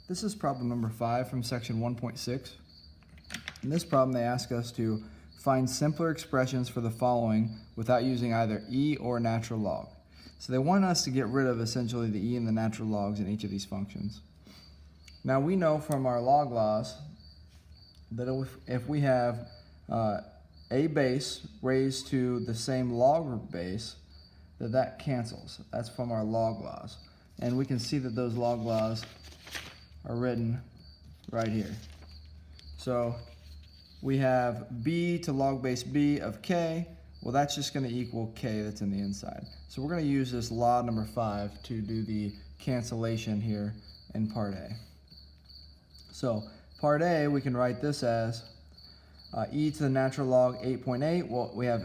This is problem number 5 from section 1.6. In this problem, they ask us to find simpler expressions for the following without using either e or natural log. So they want us to get rid of essentially the e and the natural logs in each of these functions. Now we know from our log laws that if we have a base raised to the same log base, that cancels. That's from our log laws. And we can see that those log laws are written right here. So we have b to log base b of k. Well, that's just going to equal k that's in the inside. So we're going to use this law number 5 to do the cancellation here in part A. So part A, we can write this as e to the natural log 8.8. Well, we have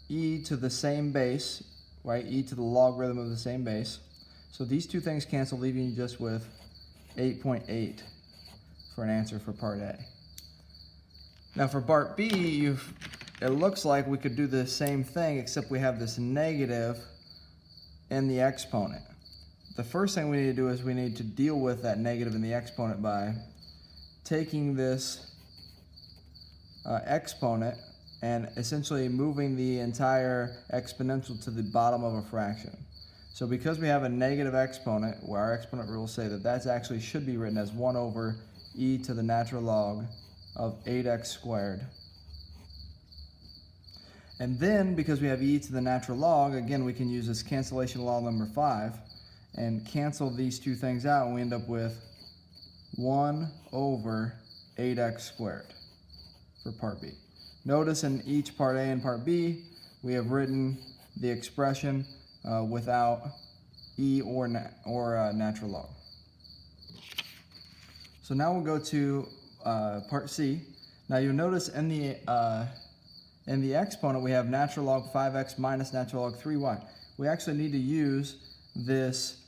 e to the same base, right? E to the logarithm of the same base. So these two things cancel, leaving you just with 8.8 for an answer for part A. Now for part B, it looks like we could do the same thing, except we have this negative in the exponent. The first thing we need to do is we need to deal with that negative in the exponent by taking this exponent and essentially moving the entire exponential to the bottom of a fraction. So because we have a negative exponent, where our exponent rules say that actually should be written as 1 over e to the natural log of 8x squared. And then, because we have e to the natural log, again, we can use this cancellation law number 5 and cancel these two things out, and we end up with 1 over 8x squared for part B. Notice in each part A and part B, we have written the expression without e or natural log. So now we'll go to part C. Now you'll notice in the exponent we have natural log 5x minus natural log 3y. We actually need to use this,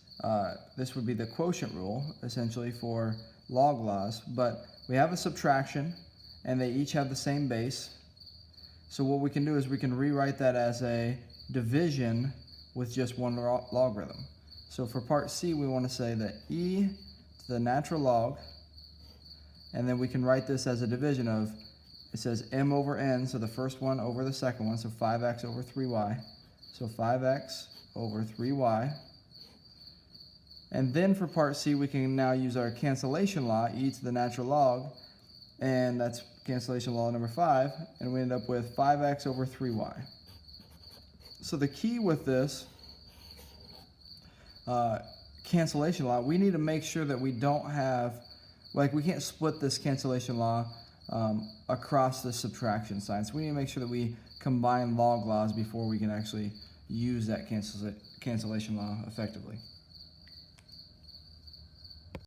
this would be the quotient rule essentially for log laws, but we have a subtraction and they each have the same base. So what we can do is we can rewrite that as a division with just one logarithm. So for part C, we want to say that e to the natural log, and then we can write this as a division of, it says m over n, so the first one over the second one, so 5x over 3y. So 5x over 3y. And then for part C, we can now use our cancellation law, e to the natural log, and that's cancellation law number 5, and we end up with 5x over 3y. So the key with this cancellation law, we need to make sure that we don't have, like we can't split this cancellation law across the subtraction sign. So we need to make sure that we combine log laws before we can actually use that cancellation law effectively.